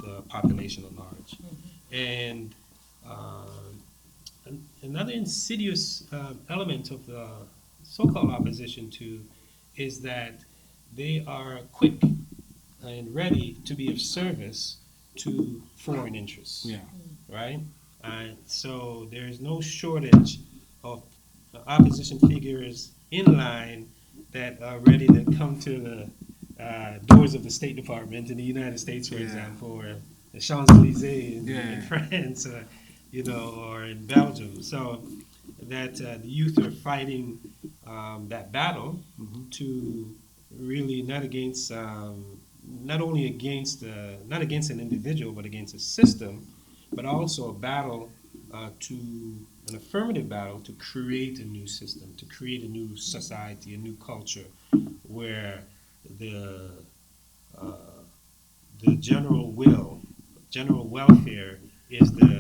the population at large. And another insidious element of the so-called opposition to is that they are quick and ready to be of service to foreign interests. Yeah. Right? So there's no shortage of opposition figures in line that are ready to come to the doors of the State Department in the United States, for Yeah. example, or the Champs-Élysées Yeah. in France, or in Belgium. So that the youth are fighting that battle to really not against, not only against, not against an individual, but against a system, but also a battle an affirmative battle to create a new system, to create a new society, a new culture, where the uh, the general welfare is the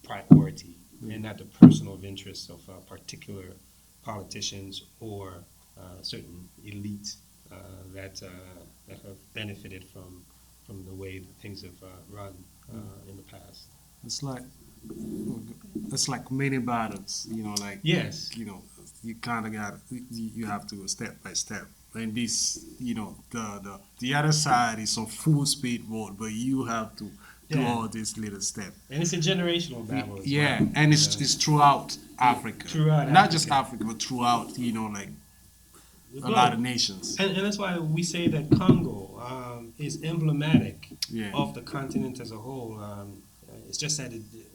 priority, and not the personal interests of particular politicians or certain elites uh, that have benefited from the way that things have run in the past. It's like many battles, like Yes. You kind of got you have to go step by step. And this, the other side is on full speed mode, but you have to do Yeah. all this little step. And it's a generational battle as Yeah, well. and it's throughout Africa, throughout not just Africa. Africa, but throughout, like The a globe. lot of nations. And that's why we say that Congo is emblematic Yeah. of the continent as a whole. It's just that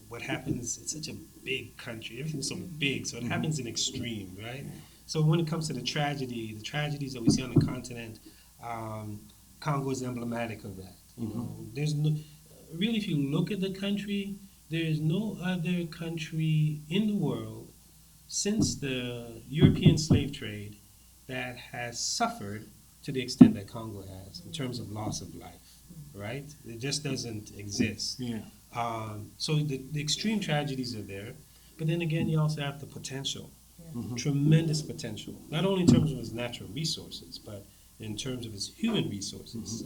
what happens, it's such a big country. Everything's so big, so it happens in extreme, right? So when it comes to the tragedies that we see on the continent, Congo is emblematic of that. There's no, really, if you look at the country, there is no other country in the world since the European slave trade that has suffered to the extent that Congo has in terms of loss of life, right? It just doesn't exist. Yeah. So the extreme tragedies are there, but then again, you also have the potential, tremendous potential, not only in terms of its natural resources, but in terms of its human resources.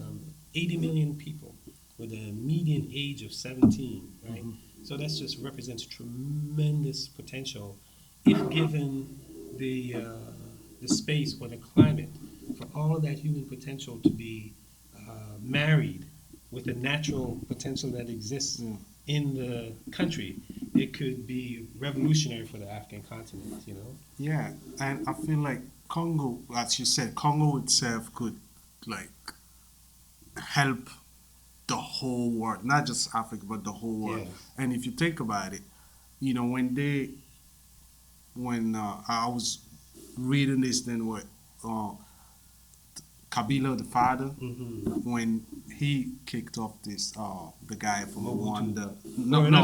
80 million people with a median age of 17, right? So that just represents tremendous potential if given the space or the climate for all of that human potential to be married with the natural potential that exists in the country. It could be revolutionary for the African continent. Yeah, and I feel like Congo, as you said, Congo itself could like help the whole world, not just Africa, but the whole world. Yeah. And if you think about it, when I was reading this, then what Kabila, the father, when he kicked off this, the guy from Rwanda.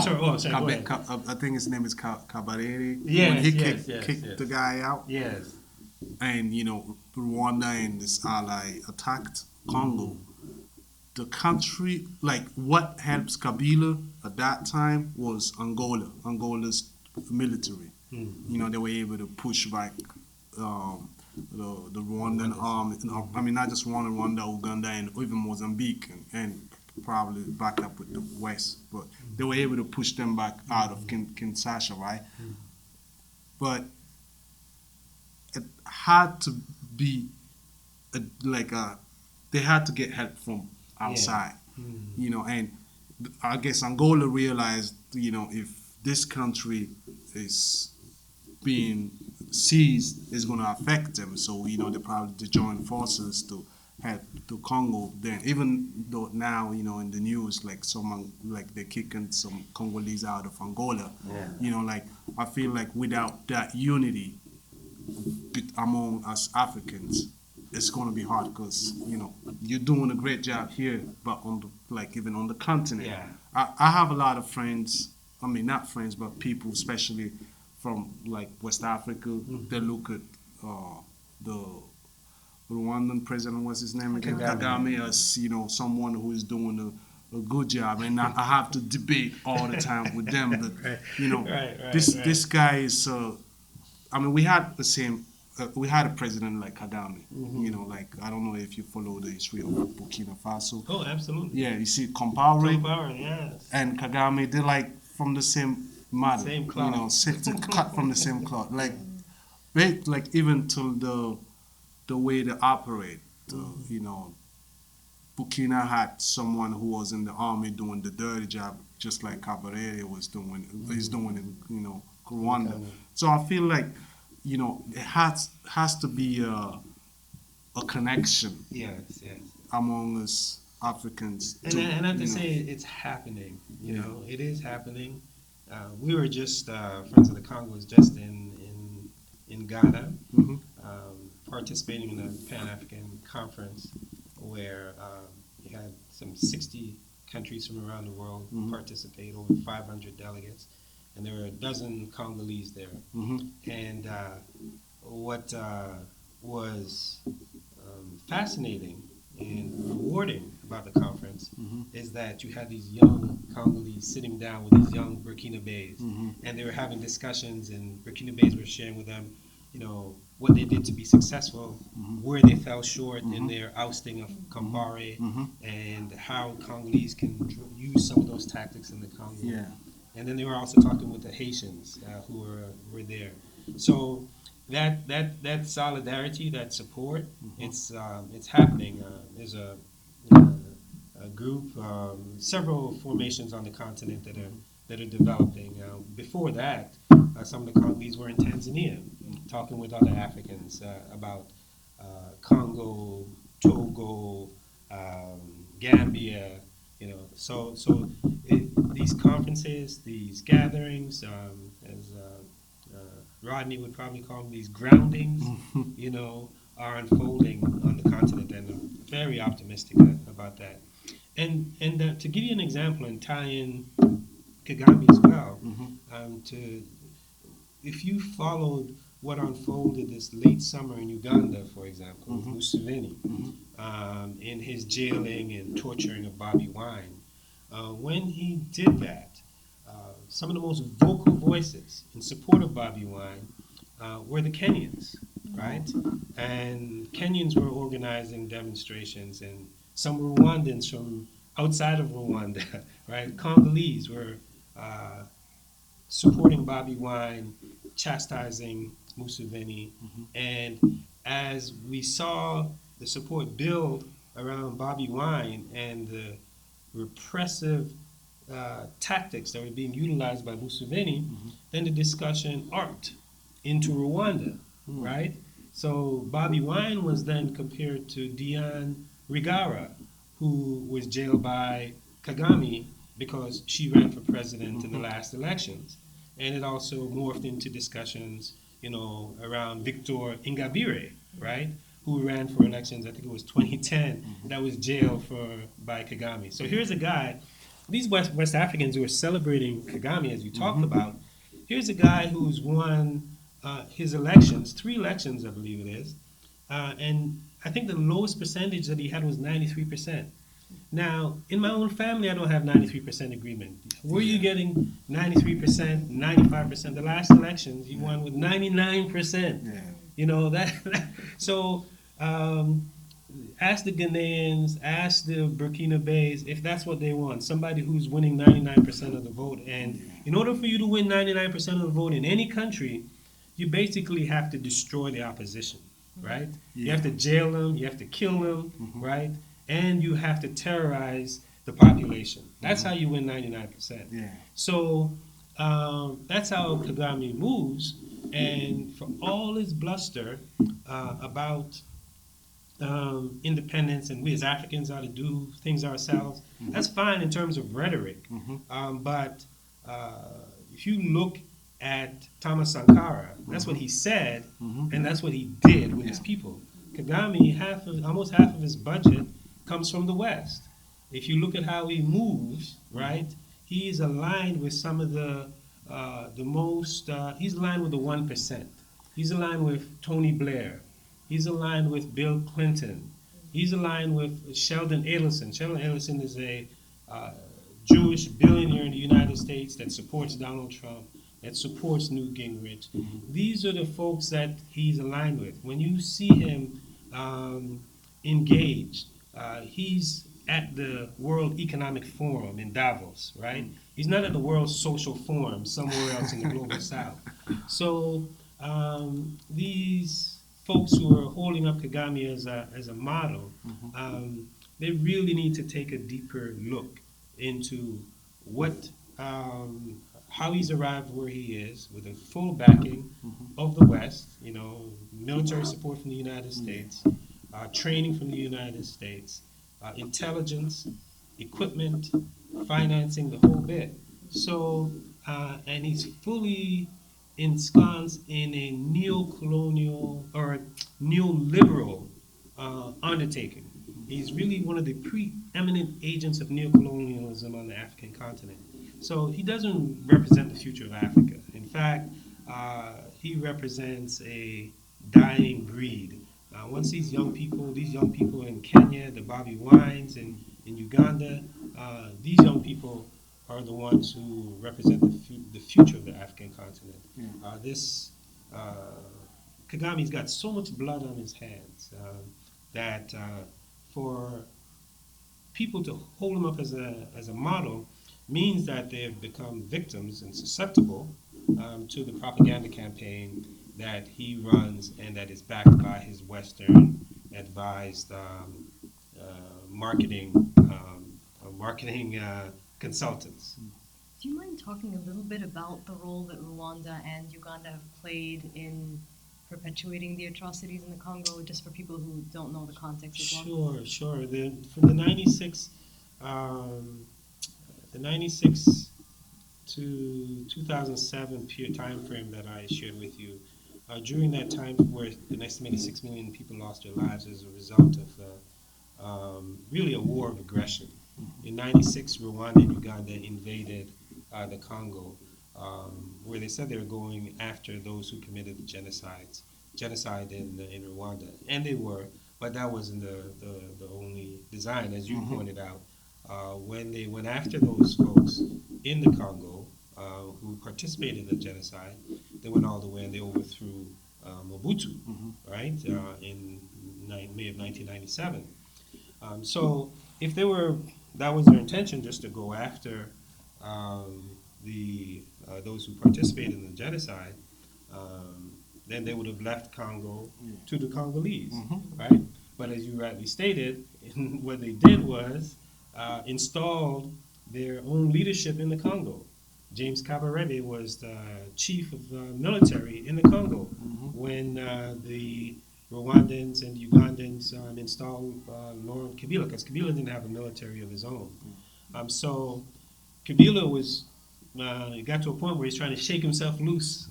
Sorry, I think his name is Kabarere. Yes, when he yes, kicked the guy out, Yes. and Rwanda and this ally attacked Congo. The country, like what helps Kabila at that time was Angola's military. They were able to push back the Rwandan army. I mean, not just Rwanda, Uganda, and even Mozambique, and probably back up with the West. But they were able to push them back out of Kinshasa, right? But it had to be they had to get help from outside, and I guess Angola realized, if this country is being seized, is going to affect them. So, they joined forces to help the Congo. Then, even though now, in the news, like someone, like they're kicking some Congolese out of Angola, I feel like without that unity among us Africans, it's going to be hard because, you're doing a great job here, but even on the continent, I have a lot of friends, I mean, not friends, but people, especially from like West Africa, they look at the Rwandan president, what's his name again? Kagame, as someone who is doing a good job, and I have to debate all the time with them. But this guy is. I mean, we had the same we had a president like Kagame. You know, like I don't know if you follow the history of Burkina Faso. Oh, absolutely. Yeah, you see Compaoré Power, yes. and Kagame, they're like from the same mother. Same cloth. You know, cut from the same cloth. Like, they, like even to the way they operate. You know, Burkina had someone who was in the army doing the dirty job, just like Cabarere was doing. Is doing in Rwanda. Okay. So I feel like it has to be a connection Yes, yes. among us Africans. And I have to say, it's happening. You know, it is happening. We were just Friends of the Congo was just in Ghana, participating in a Pan-African conference where you had some 60 countries from around the world participate, over 500 delegates, and there were a dozen Congolese there. And what was fascinating and rewarding about the conference is that you had these young Congolese sitting down with these young Burkinabés, and they were having discussions, and Burkinabés were sharing with them, what they did to be successful, where they fell short in their ousting of Compaoré, and how Congolese can use some of those tactics in the Congo. Yeah. And then they were also talking with the Haitians who were there. So that solidarity, that support, it's happening. There's a group, several formations on the continent that are developing. Before that, some of the Congolese were in Tanzania, talking with other Africans about Congo, Togo, Gambia. So these conferences, these gatherings, as Rodney would probably call them, these groundings, are unfolding on the continent, and I'm very optimistic about that. And to give you an example and tie in Kagame as well, if you followed what unfolded this late summer in Uganda, for example, with Museveni, in his jailing and torturing of Bobby Wine, when he did that, some of the most vocal voices in support of Bobby Wine were the Kenyans, right? And Kenyans were organizing demonstrations, and some Rwandans from outside of Rwanda, right? Congolese were supporting Bobby Wine, chastising Museveni, and as we saw the support build around Bobby Wine and the repressive tactics that were being utilized by Museveni, then the discussion arced into Rwanda, right? So Bobby Wine was then compared to Diane Rwigara, who was jailed by Kagame because she ran for president in the last elections. And it also morphed into discussions, around Victor Ingabire, right? Who ran for elections, I think it was 2010, that was jailed by Kagame. So here's a guy, these West Africans who are celebrating Kagame, as you talked about, here's a guy who's won his elections, 3 elections, I believe it is, and I think the lowest percentage that he had was 93%. Now, in my own family, I don't have 93% agreement. Were you getting 93%, 95%? The last elections, you won with 99%. Yeah. So, ask the Ghanaians, ask the Burkinabés if that's what they want, somebody who's winning 99% of the vote. And in order for you to win 99% of the vote in any country, you basically have to destroy the opposition, right? Yeah. You have to jail them, you have to kill them, right? And you have to terrorize the population. That's how you win 99%. Yeah. So that's how Kagame moves. And for all his bluster about independence and we as Africans ought to do things ourselves, that's fine in terms of rhetoric. But if you look at Thomas Sankara, that's what he said, and that's what he did with his people. Kagame, almost half of his budget comes from the West. If you look at how he moves, right, he is aligned with some of the most, he's aligned with the 1%. He's aligned with Tony Blair. He's aligned with Bill Clinton. He's aligned with Sheldon Adelson. Sheldon Adelson is a Jewish billionaire in the United States that supports Donald Trump. that supports Newt Gingrich. These are the folks that he's aligned with. When you see him engaged, he's at the World Economic Forum in Davos, right? He's not at the World Social Forum somewhere else in the global south. So these folks who are holding up Kagame as a model, they really need to take a deeper look into what how he's arrived where he is with the full backing of the West, military support from the United States, training from the United States, intelligence, equipment, financing, the whole bit. So, and he's fully ensconced in a neo-colonial or neoliberal undertaking. He's really one of the preeminent agents of neocolonialism on the African continent. So he doesn't represent the future of Africa. In fact, he represents a dying breed. Once these young people in Kenya, the Bobby Wines in Uganda, these young people are the ones who represent the future of the African continent. Kagame's got so much blood on his hands that for people to hold him up as a model means that they've become victims and susceptible to the propaganda campaign that he runs and that is backed by his Western advised marketing consultants. Do you mind talking a little bit about the role that Rwanda and Uganda have played in perpetuating the atrocities in the Congo, just for people who don't know the context as well? Sure. From the 96 to 2007 time frame that I shared with you, during that time where an estimated 6 million people lost their lives as a result of really a war of aggression. In 96, Rwanda and Uganda invaded the Congo, where they said they were going after those who committed the genocide in Rwanda. And they were, but that wasn't the only design, as you pointed out. When they went after those folks in the Congo who participated in the genocide, they went all the way and they overthrew Mobutu, right, in May of 1997. So if that was their intention, just to go after those who participated in the genocide, then they would have left Congo to the Congolese, right? But as you rightly stated, what they did was installed their own leadership in the Congo. James Kabarebe was the chief of military in the Congo when the Rwandans and Ugandans installed Laurent Kabila, because Kabila didn't have a military of his own. So Kabila it got to a point where he's trying to shake himself loose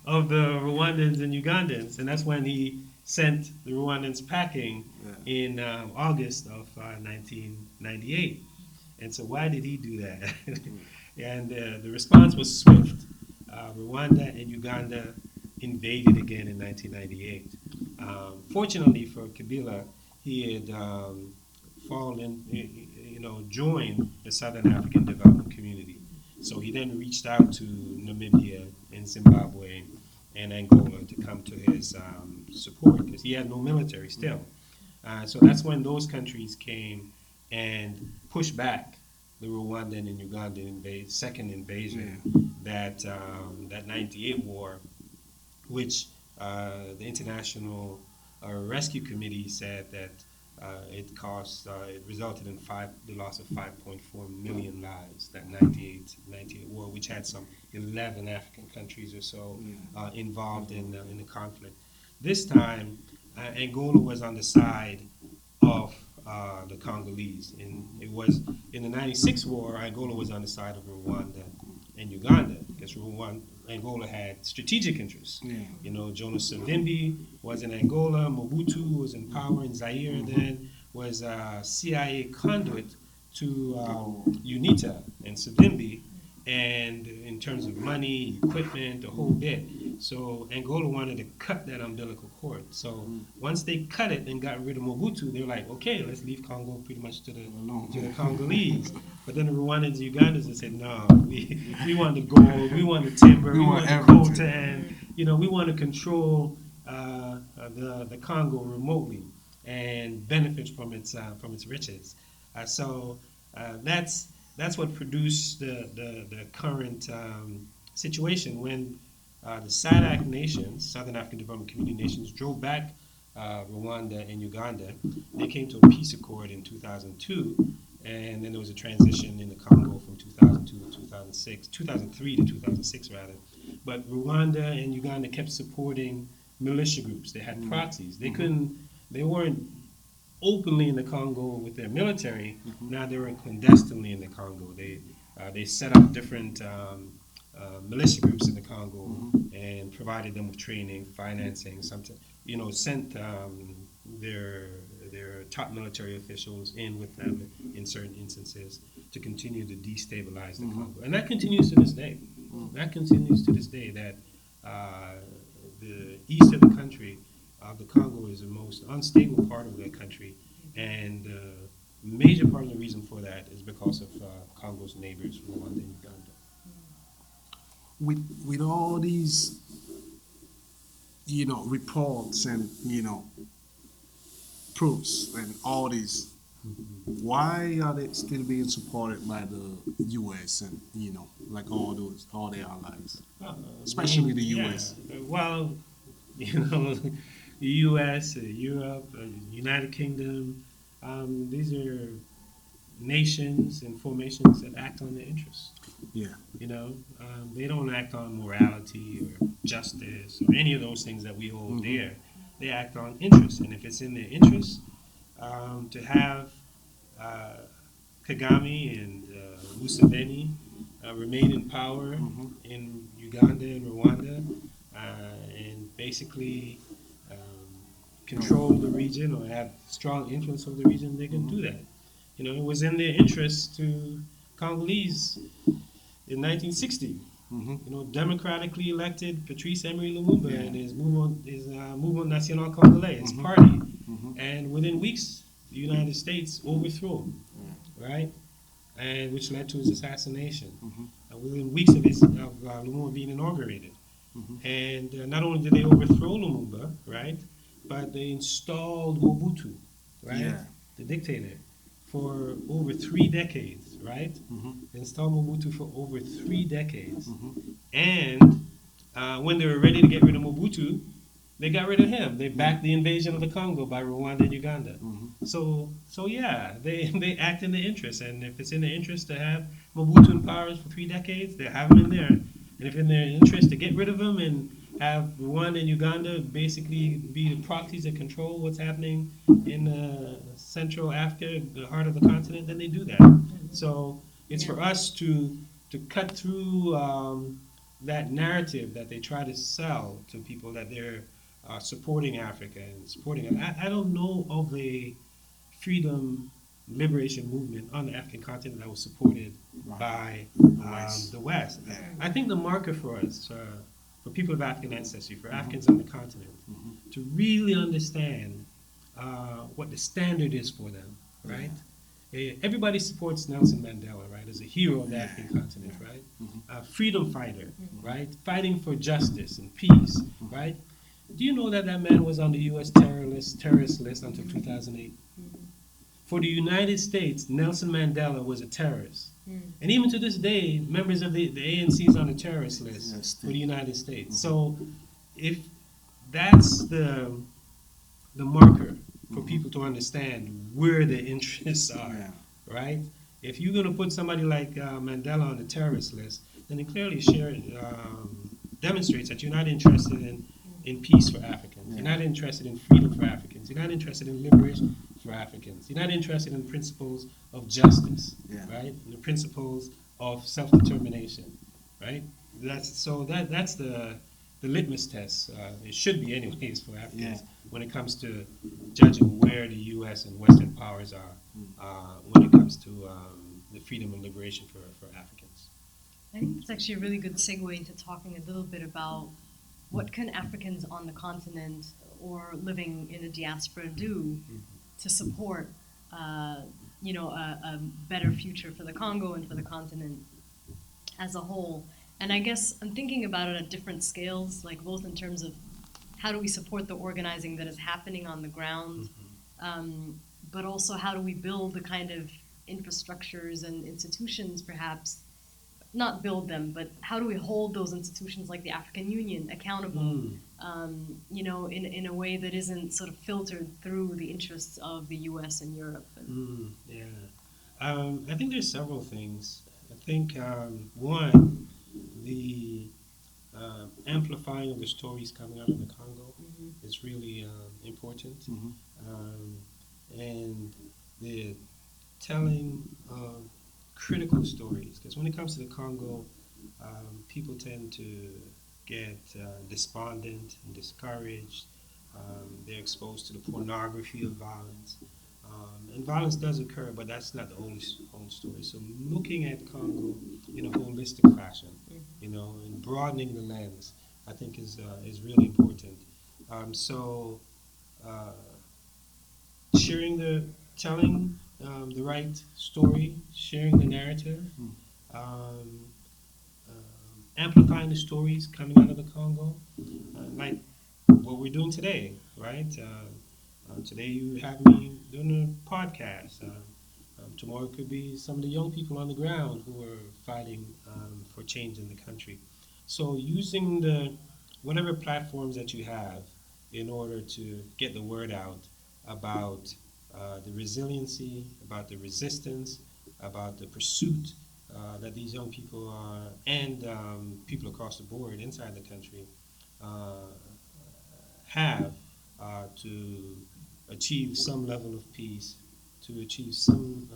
of the Rwandans and Ugandans, and that's when he sent the Rwandans packing in August of 1998. And so why did he do that? And the response was swift. Rwanda and Uganda invaded again in 1998. Fortunately for Kabila, he had joined the Southern African Development Community. So he then reached out to Namibia and Zimbabwe and Angola to come to his support, because he had no military still. So that's when those countries came and pushed back the Rwandan and Ugandan second invasion, that 98 war, which the International Rescue Committee said that it resulted in the loss of 5.4 million lives, that 98 war, which had some 11 African countries or so involved in the conflict. This time, Angola was on the side of the Congolese. It was in the 96 war, Angola was on the side of Rwanda and Uganda, because Angola had strategic interests. Jonas Savimbi was in Angola, Mobutu was in power in Zaire then, was a CIA conduit to UNITA, and Savimbi and in terms of money, equipment, the whole bit. So Angola wanted to cut that umbilical cord. So once they cut it and got rid of Mobutu, they're like, okay, let's leave Congo pretty much to the Congolese. But then the Rwandans and Ugandans they said, no, we want the gold, we want the timber, we want the coltan, we want to control the Congo remotely and benefit from its riches. That's what produced the current situation when the SADC nations, Southern African Development Community nations, drove back Rwanda and Uganda. They came to a peace accord in 2002, and then there was a transition in the Congo from 2002 to 2006, 2003 to 2006 rather. But Rwanda and Uganda kept supporting militia groups. They had proxies. They weren't openly in the Congo with their military. Now they were clandestinely in the Congo. They set up different militia groups in the Congo and provided them with training, financing, something. Sent their top military officials in with them in certain instances to continue to destabilize the Congo, and that continues to this day. That continues to this day. That the east of the country. The Congo is the most unstable part of the country, and a major part of the reason for that is because of Congo's neighbors, Rwanda and Uganda. With all these, reports and proofs and all these, why are they still being supported by the U.S. and like all their allies, especially the U.S.? Well, the U.S., Europe, United Kingdom, these are nations and formations that act on their interests. Yeah. They don't act on morality or justice or any of those things that we hold dear. They act on interest, and if it's in their interest to have Kagame and Museveni remain in power in Uganda and Rwanda, and basically control the region or have strong influence over the region, they can do that. It was in their interest to Congolese in 1960. Democratically elected Patrice Emery Lumumba and his Mouvement National Congolais, his party, and within weeks the United States overthrew him, right, and which led to his assassination. Within weeks of Lumumba being inaugurated. And not only did they overthrow Lumumba, right, but they installed Mobutu, right, the dictator, for over 3 decades, right? They installed Mobutu for over 3 decades. And when they were ready to get rid of Mobutu, they got rid of him. They backed the invasion of the Congo by Rwanda and Uganda. So yeah, they act in their interest. And if it's in their interest to have Mobutu in power for 3 decades, they have him in there. And if in their interest to get rid of him and have Rwanda and Uganda basically be the proxies that control what's happening in Central Africa, the heart of the continent, then they do that. So it's for us to cut through that narrative that they try to sell to people that they're supporting Africa and supporting it. I don't know of a freedom liberation movement on the African continent that was supported by the West. I think the marker for us, for people of African ancestry, for Africans on the continent, to really understand what the standard is for them, right? Everybody supports Nelson Mandela, right, as a hero of the African continent, right? A freedom fighter, right? Fighting for justice and peace, right? Do you know that man was on the U.S. terrorist list until 2008? For the United States, Nelson Mandela was a terrorist. And even to this day, members of the ANC is on the terrorist list for the United States. So if that's the marker for people to understand where their interests are, right? If you're going to put somebody like Mandela on the terrorist list, then it clearly demonstrates that you're not interested in peace for Africans. You're not interested in freedom for Africans. You're not interested in liberation for Africans. You're not interested in principles of justice, right? And the principles of self-determination, right? That's the litmus test. It should be anyways for Africans when it comes to judging where the U.S. and Western powers are when it comes to the freedom and liberation for Africans. I think it's actually a really good segue into talking a little bit about what can Africans on the continent or living in a diaspora do to support, a better future for the Congo and for the continent as a whole. And I guess I'm thinking about it at different scales, like both in terms of how do we support the organizing that is happening on the ground, but also how do we build the kind of infrastructures and institutions, perhaps not build them, but how do we hold those institutions like the African Union accountable, in a way that isn't sort of filtered through the interests of the U.S. and Europe? Yeah. I think there's several things. I think one, the amplifying of the stories coming out of the Congo is really important, and the telling of critical stories. Because when it comes to the Congo, people tend to get despondent and discouraged. They're exposed to the pornography of violence. And violence does occur, but that's not the whole story. So looking at Congo in a holistic fashion, and broadening the lens, I think is really important. So telling the right story, sharing the narrative, um, amplifying the stories coming out of the Congo, like what we're doing today, right? Today you have me doing a podcast. Tomorrow it could be some of the young people on the ground who are fighting for change in the country. So using whatever platforms that you have in order to get the word out about the resiliency, about the resistance, about the pursuit that these young people are, and people across the board inside the country uh, have to achieve some level of peace, to achieve some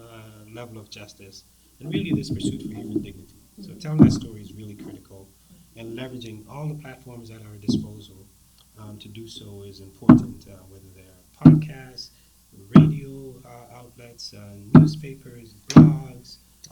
level of justice, and really this pursuit for human dignity. So telling that story is really critical, and leveraging all the platforms at our disposal to do so is important, whether they're podcasts, radio outlets, newspapers, blogs,